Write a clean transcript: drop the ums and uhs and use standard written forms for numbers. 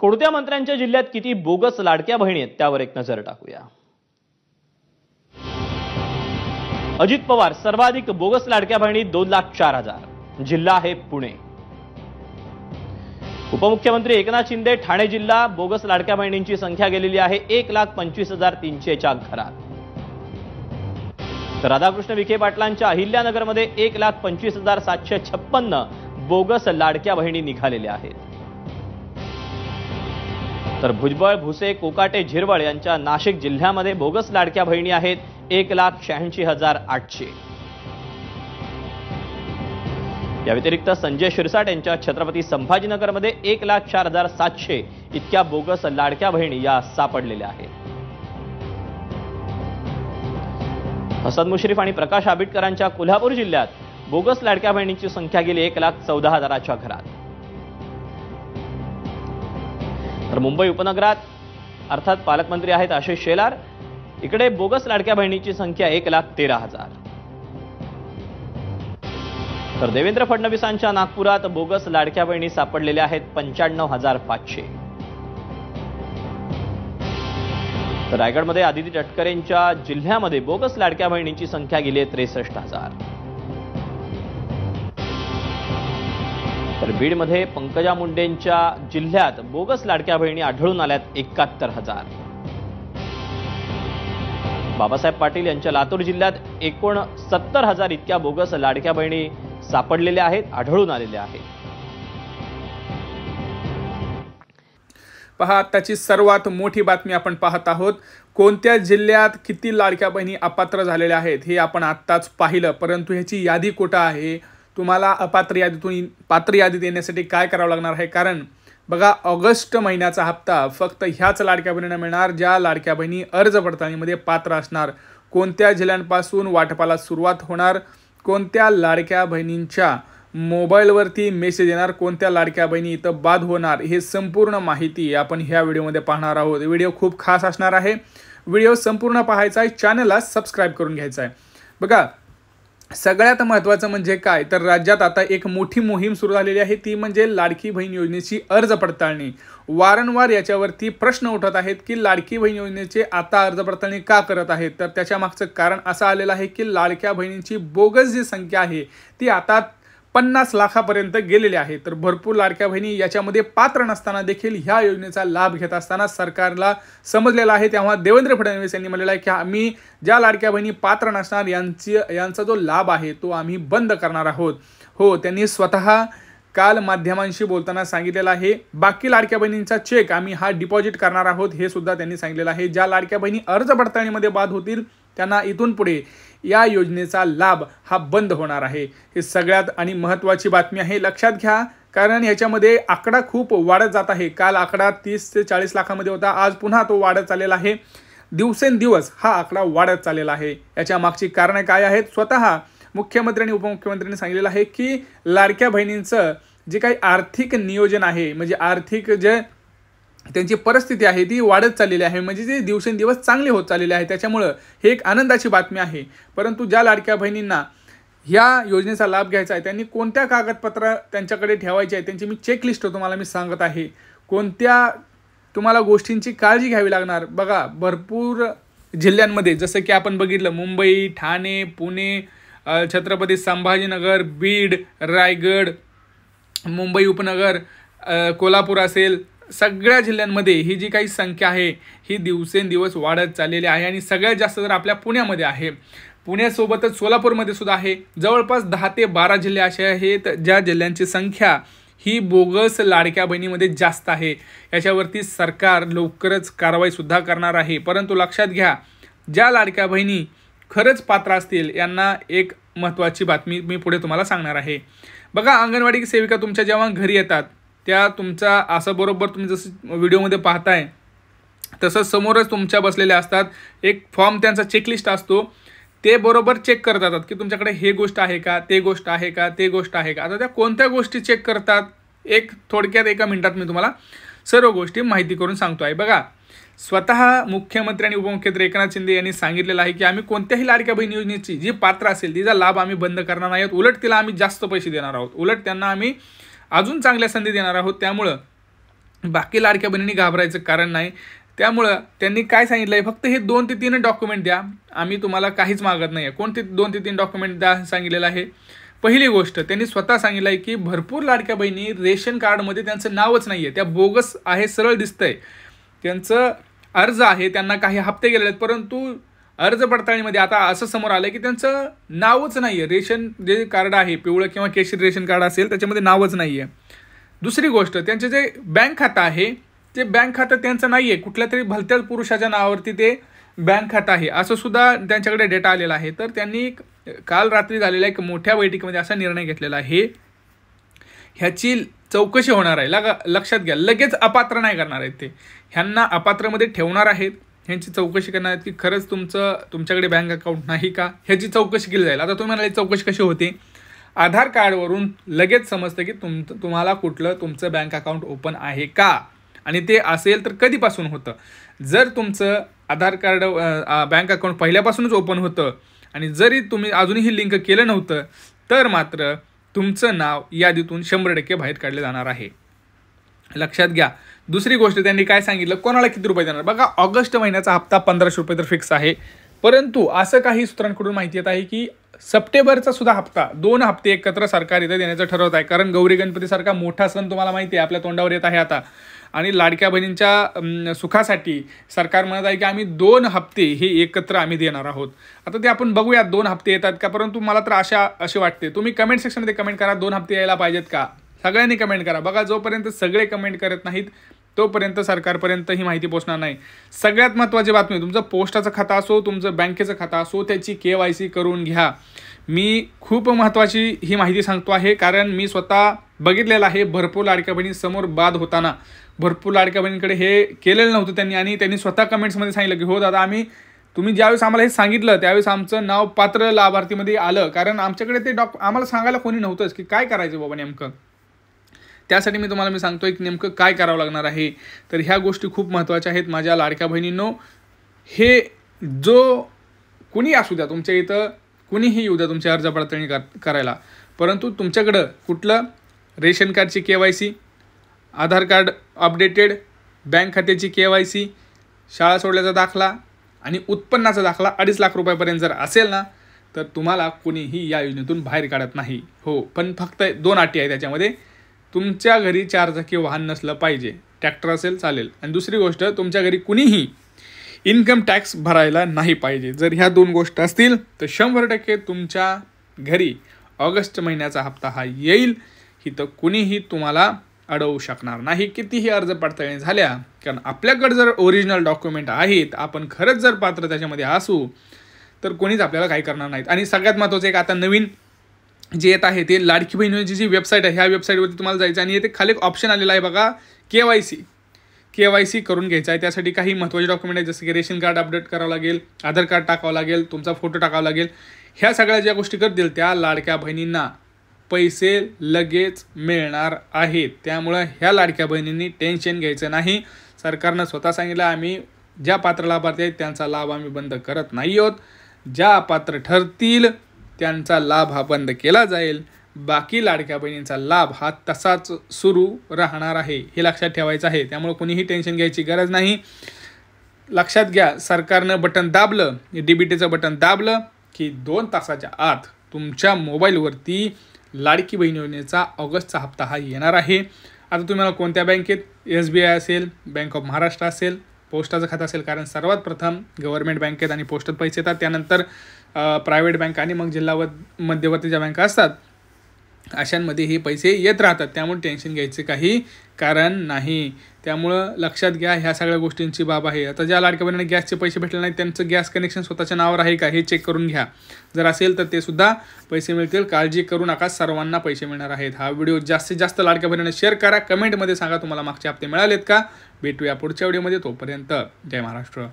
कोणत्या मंत्र्यांच्या जिल्ह्यात किती बोगस लाडक्या बहिणी आहेत त्यावर एक नजर टाकूया। अजित पवार सर्वाधिक बोगस लाडक्या बहिणी 2,04,000। जिल्हा आहे पुणे। उपमुख्यमंत्री एकनाथ शिंदे ठाणे जिल्हा बोगस लाडक्या बहिणींची संख्या गेलेली आहे 1,25,300च्या घरात। तर राधाकृष्ण विखे पाटलांच्या अहिल्यानगरमध्ये 1,25,756 बोगस लाडक्या बहिणी निघालेल्या आहेत। तर भुजबळ भुसे कोकाटे झिरवळ यांच्या नाशिक जिल्ह्यामध्ये बोगस लाडक्या बहिणी आहेत 1,86,800। या व्यतिरिक्त संजय शिरसाट यांच्या छत्रपती संभाजीनगरमध्ये 1,04,700 इतक्या बोगस लाडक्या बहिणी या सापडलेल्या आहेत। हसन मुश्रीफ आणि प्रकाश आंबेडकरांच्या कोल्हापूर जिल्ह्यात बोगस लाडक्या बहिणींची संख्या गेली 1,14,000च्या घरात। तर मुंबई उपनगरात अर्थात पालकमंत्री आहेत आशिष शेलार, इकडे बोगस लाडक्या बहिणीची संख्या 1,13,000। तर देवेंद्र फडणवीसांच्या नागपुरात बोगस लाडक्या बहिणी सापडलेल्या आहेत 95,500। तर रायगडमध्ये आदिती तटकरेंच्या जिल्ह्यामध्ये बोगस लाडक्या बहिणींची संख्या गेली 63,000। तर बीडमध्ये पंकजा मुंडेंच्या जिल्ह्यात बोगस लाडक्या बहिणी आढळून आल्यात 71,000। बाबासाहेब पाटील यांच्या लातूर जिल्ह्यात 69,000 इतक्या बोगस लाडक्या बहिणी सापडलेल्या आहेत, आढळून आलेल्या आहेत। पहा, आताची सर्वात मोठी बातमी आपण पाहत आहोत। कोणत्या जिल्ह्यात किती लाडक्या बहिणी अपात्र झालेल्या आहेत हे आपण आत्ताच पाहिलं, परंतु ह्याची यादी कुठं आहे, तुम्हाला अपात्र यादीतून पात्र यादीत येण्यासाठी काय करावं लागणार आहे। कारण बघा, ऑगस्ट महिन्याचा हप्ता फक्त ह्याच लाडक्या बहिणींना मिळणार ज्या लाडक्या बहिणी अर्ज पडताळणीमध्ये पात्र असणार। कोणत्या जिल्ह्यांपासून वाटपाला सुरुवात होणार, कोणत्या लाडक्या बहिणींच्या मोबाईलवरती मेसेज येणार, कोणत्या लाडक्या बहिणी इथं बाद होणार, हे संपूर्ण माहिती आपण ह्या व्हिडिओमध्ये पाहणार आहोत। व्हिडिओ खूप खास असणार आहे, व्हिडिओ संपूर्ण पाहायचा आहे, चॅनलला सबस्क्राईब करून घ्यायचा आहे। बघा, सगळ्यात महत्त्वाचं म्हणजे काय तर राज्यात आता एक मोठी मोहीम सुरू झालेली आहे, ती म्हणजे लाडकी बहीण योजनेची अर्ज पडताळणी। वारंवार याच्यावरती प्रश्न उठत आहेत की लाडकी बहीण योजनेचे आता अर्ज पडताळणी का करत आहेत, तर त्याच्या मागचं कारण असं आलेलं आहे की लाडक्या बहिणींची बोगस जी संख्या आहे ती आता 50 लाखापर्यंत गेलेली आहे। तर भरपूर लाडक्या बहिणी याच्यामध्ये पात्र नसताना देखील ह्या योजनेचा लाभ घेत असताना सरकारला समजलेला आहे। तेव्हा देवेंद्र फडणवीस यांनी म्हटलेलं आहे की आम्ही ज्या लाडक्या बहिणी पात्र नसणार यांचा जो लाभ आहे तो आम्ही बंद करणार आहोत। हो, त्यांनी स्वतः काल माध्यमांशी बोलताना सांगितलेलं आहे। बाकी लाडक्या बहिणींचा चेक आम्ही हा डिपॉझिट करणार आहोत हे सुद्धा त्यांनी सांगितलेलं आहे। ज्या लाडक्या बहिणी अर्ज पडताळणीमध्ये बाद होतील त्यांना इथून पुढे या योजनेचा लाभ हा बंद होणार आहे। हे सगळ्यात आणि महत्त्वाची बातमी आहे, लक्षात घ्या, कारण ह्याच्यामध्ये आकडा खूप वाढत जात आहे। काल आकडा 30 ते 40 लाखामध्ये होता, आज पुन्हा तो वाढत चाललेला आहे। दिवसेंदिवस हा आकडा वाढत चाललेला आहे। याच्या मागची कारणे काय आहेत, स्वतः मुख्यमंत्री आणि उपमुख्यमंत्र्यांनी सांगितलेलं आहे की लाडक्या बहिणींचं जे काही आर्थिक नियोजन आहे, म्हणजे आर्थिक जे त्यांची परिस्थिती आहे ती वाढत चाललेली आहे, म्हणजे ते दिवसेंदिवस चांगले होत चाललेले आहे। त्याच्यामुळं हे एक आनंदाची बातमी आहे। परंतु ज्या लाडक्या बहिणींना ह्या योजनेचा लाभ घ्यायचा आहे त्यांनी कोणत्या कागदपत्र त्यांच्याकडे ठेवायचे आहे त्यांची मी चेकलिस्ट तुम्हाला मी सांगत आहे, कोणत्या तुम्हाला गोष्टींची काळजी घ्यावी लागणार। बघा, भरपूर जिल्ह्यांमध्ये जसं की आपण बघितलं मुंबई, ठाणे, पुणे, छत्रपती संभाजीनगर, बीड, रायगड, मुंबई उपनगर, कोल्हापूर असेल, सगळ्या जिल्ह्यांमध्ये ही जी काही संख्या आहे ही दिवसेंदिवस वाढत चाललेली आहे। आणि सगळ्यात जास्त जर आपल्या पुण्यामध्ये आहे, पुण्यासोबतच सोलापूरमध्ये सुद्धा आहे। जवळपास 10 ते 12 जिल्हे असे आहेत ज्या जिल्ह्यांची संख्या ही बोगस लाडक्या बहिणीमध्ये जास्त आहे। याच्यावरती सरकार लवकरच कारवाई सुद्धा करणार आहे। परंतु लक्षात घ्या, ज्या लाडक्या बहिणी खरंच पात्र असतील यांना एक महत्त्वाची बातमी मी पुढे तुम्हाला सांगणार आहे। बघा, अंगणवाडी सेविका तुमच्या जेव्हा घरी येतात त्या तुमचा असं बरोबर तुम्ही जसं व्हिडिओमध्ये पाहताय तसं समोरच तुमच्या बसलेल्या असतात, एक फॉर्म त्यांचा चेकलिस्ट असतो, ते बरोबर चेक करत जातात की तुमच्याकडे हे गोष्ट आहे का, ते गोष्ट आहे का, ते गोष्ट आहे का। आता त्या कोणत्या गोष्टी चेक करतात एक थोडक्यात एका मिनिटात मी तुम्हाला सर्व गोष्टी माहिती करून सांगतो आहे। बघा, स्वतः मुख्यमंत्री आणि उपमुख्यमंत्री एकनाथ शिंदे यांनी सांगितलेलं आहे की आम्ही कोणत्याही लाडक्या बहीण योजनेची जी पात्र असेल तिचा लाभ आम्ही बंद करणार नाही आहोत, उलट तिला आम्ही जास्त पैसे देणार आहोत, उलट त्यांना आम्ही अजून चांगल्या संधी देणार आहोत। त्यामुळे बाकी लाडक्या बहिणींनी घाबरायचं कारण नाही. त्यामुळं त्यांनी काय सांगितलं आहे, फक्त हे 2 ते 3 डॉक्युमेंट द्या, आम्ही तुम्हाला काहीच मागत नाही आहे. कोणते 2 ते 3 डॉक्युमेंट द्या सांगितलेलं आहे. पहिली गोष्ट त्यांनी स्वतः सांगितलं आहे की भरपूर लाडक्या बहिणी रेशन कार्डमध्ये त्यांचं नावच नाही आहे, त्या बोगस आहे, सरळ दिसतंय. त्यांचं अर्ज आहे, त्यांना काही हप्ते गेलेले आहेत, परंतु अर्ज पडताळणीमध्ये आता असं समोर आलं की त्यांचं नावच नाही आहे. रेशन जे कार्ड आहे, पिवळं किंवा केशरी रेशन कार्ड असेल, त्याच्यामध्ये नावच नाही आहे. दुसरी गोष्ट, त्यांचे जे बँक खातं आहे, ते बँक खातं त्यांचं नाही आहे, कुठल्या तरी भलत्याच पुरुषाच्या नावावरती ते बँक खातं आहे, असं सुद्धा त्यांच्याकडे डेटा आलेला आहे. तर त्यांनी काल रात्री झालेल्या एक मोठ्या बैठकीमध्ये असा निर्णय घेतलेला आहे, ह्याची चौकशी होणार आहे. लक्षात घ्या, लगेच अपात्र नाही करणार आहेत ते, ह्यांना अपात्रमध्ये ठेवणार आहेत, ह्यांची चौकशी करणार आहेत की खरंच तुमच्याकडे बँक अकाउंट नाही का, ह्याची चौकशी केली जाईल. आता तुम्ही म्हणाले चौकशी कशी होते, आधार कार्डवरून लगेच समजतं की तुम्हाला कुठलं तुमचं बँक अकाउंट ओपन आहे का, आणि ते असेल तर कधीपासून होतं. जर तुमचं आधार कार्ड बँक अकाउंट पहिल्यापासूनच ओपन होतं आणि जरी तुम्ही अजूनही लिंक केलं नव्हतं तर मात्र तुमचं नाव यादीतून 100% बाहेर काढले जाणार आहे. लक्षात घ्या. दुसरी गोष्ट त्यांनी काय सांगितलं, कोणाला किती रुपये देणार. बघा, ऑगस्ट महिन्याचा हप्ता 1500 रुपये तर फिक्स आहे, परंतु असं काही सूत्रांकडून माहिती येत आहे की सप्टेंबरचा सुद्धा हप्ता 2 हप्ते एकत्र सरकार इथं देण्याचं ठरवत आहे. कारण गौरी गणपतीसारखा मोठा सण तुम्हाला माहिती आहे आपल्या तोंडावर येत आहे आता, आणि लाडक्या बहिणींच्या सुखासाठी सरकार म्हणत आहे की आम्ही 2 हप्ते हे एकत्र आम्ही देणार आहोत. आता ते आपण बघूयात 2 हप्ते येतात का, परंतु मला तर असे वाटते. तुम्ही कमेंट सेक्शनमध्ये कमेंट करा, 2 हप्ते यायला पाहिजेत का, सगळ्यांनी कमेंट करा. बघा, जोपर्यंत सगळे कमेंट करत नाहीत तोपर्यंत सरकारपर्यंत ही माहिती पोहोचणार नाही. सगळ्यात महत्त्वाची बातमी, तुमचं पोस्टाचं खातं असो, तुमचं बँकेचं खातं असो, त्याची KYC करून घ्या. मी खूप महत्त्वाची ही माहिती सांगतो आहे, कारण मी स्वतः बघितलेलं आहे भरपूर लाडक्या बहिणींसमोर बाद होताना. भरपूर लाडक्या बहिणींकडे हे केलेलं नव्हतं त्यांनी, आणि त्यांनी स्वतः कमेंट्समध्ये सांगितलं की हो दादा, तुम्ही ज्यावेळेस आम्हाला हे सांगितलं त्यावेळेस आमचं नाव पात्र लाभार्थीमध्ये आलं, कारण आमच्याकडे ते आम्हाला सांगायला कोणी नव्हतंच की काय करायचं बाबा नेमकं. त्यासाठी मी सांगतोय की नेमकं काय करावं लागणार आहे. तर ह्या गोष्टी खूप महत्त्वाच्या आहेत माझ्या लाडक्या बहिणींनो. हे जो कुणी असू द्या, तुमच्या इथं कुणीही येऊ द्या तुमची अर्ज पडताळणी करायला, परंतु तुमच्याकडं कुठलं रेशन कार्डची KYC, आधार कार्ड अपडेटेड, बँक खात्याची KYC, शाळा सोडल्याचा दाखला आणि उत्पन्नाचा दाखला 2.5 लाख रुपयापर्यंत जर असेल ना, तर तुम्हाला कुणीही या योजनेतून बाहेर काढत नाही. हो, पण फक्त 2 अटी आहे त्याच्यामध्ये. तुमच्या घरी 4 चाकी वाहन नसलं पाहिजे, ट्रॅक्टर असेल चालेल, आणि दुसरी गोष्ट, तुमच्या घरी कुणीही इन्कम टॅक्स भरायला नाही पाहिजे. जर ह्या 2 गोष्टी असतील तर 100% तुमच्या घरी ऑगस्ट महिन्याचा हप्ता हा येईल. इथं कुणीही तुम्हाला अडवू शकणार नाही, कितीही अर्ज पडताळणी झाल्या, कारण आपल्याकडे जर ओरिजिनल डॉक्युमेंट आहेत, आपण खरंच जर पात्र त्याच्यामध्ये असू, तर कोणीच आपल्याला काही करणार नाहीत. आणि सगळ्यात महत्त्वाचं एक आता नवीन जे येत आहे ते लाडकी बहिणीची जी वेबसाईट आहे, ह्या वेबसाईटवरती तुम्हाला जायचं आणि येथे खाली एक ऑप्शन आलेला आहे बघा, KYC करून घ्यायचं आहे. त्यासाठी काही महत्त्वाचे डॉक्युमेंट आहेत, जसं की रेशन कार्ड अपडेट करावं लागेल, आधार कार्ड टाकावं लागेल, तुमचा फोटो टाकावा लागेल. ह्या सगळ्या ज्या गोष्टी करतील त्या लाडक्या बहिणींना पैसे लगेच मिळणार आहेत. त्यामुळं ह्या लाडक्या बहिणींनी टेन्शन घ्यायचं नाही. सरकारनं स्वतः सांगितलं, आम्ही ज्या पात्र लाभार्थी आहेत त्यांचा लाभ आम्ही बंद करत नाही आहोत. ज्या अपात्र ठरतील त्यांचा लाभ हा बंद केला जाईल. बाकी लाडक्या बहिणींचा लाभ हा तसाच सुरू राहणार आहे, हे लक्षात ठेवायचं आहे. त्यामुळे कोणीही टेन्शन घ्यायची गरज नाही. लक्षात घ्या, सरकारनं बटन दाबलं, DBTचं बटन दाबलं की 2 तासाच्या आत तुमच्या मोबाईलवरती लाडकी बहीण योजनेचा ऑगस्टचा हप्ता हा येणार आहे. आता तुम्हाला कोणत्या बँकेत, SBI असेल, बँक ऑफ महाराष्ट्र असेल, पोस्टाचं खातं असेल, कारण सर्वात प्रथम गव्हर्नमेंट बँकेत आणि पोस्टात पैसे येतात, त्यानंतर प्रायव्हेट बँक आणि मग जिल्हा मध्यवर्ती ज्या बँका असतात अशांमध्ये हे पैसे येत राहतात. त्यामुळे टेन्शन घ्यायचे काही कारण नाही. त्यामुळं लक्षात घ्या, ह्या सगळ्या गोष्टींची बाब आहे. आता ज्या लाडक्या बहिणींना गॅसचे पैसे भेटले नाहीत त्यांचं गॅस कनेक्शन स्वतःच्या नावावर आहे का हे चेक करून घ्या. जर असेल तर ते सुद्धा पैसे मिळतील. काळजी करू नका, सर्वांना पैसे मिळणार आहेत. हा व्हिडिओ जास्तीत जास्त लाडक्या बहिणींना शेअर करा. कमेंटमध्ये सांगा तुम्हाला मागचे हप्ते मिळालेत का. भेटूया पुढच्या व्हिडिओमध्ये. तोपर्यंत जय महाराष्ट्र.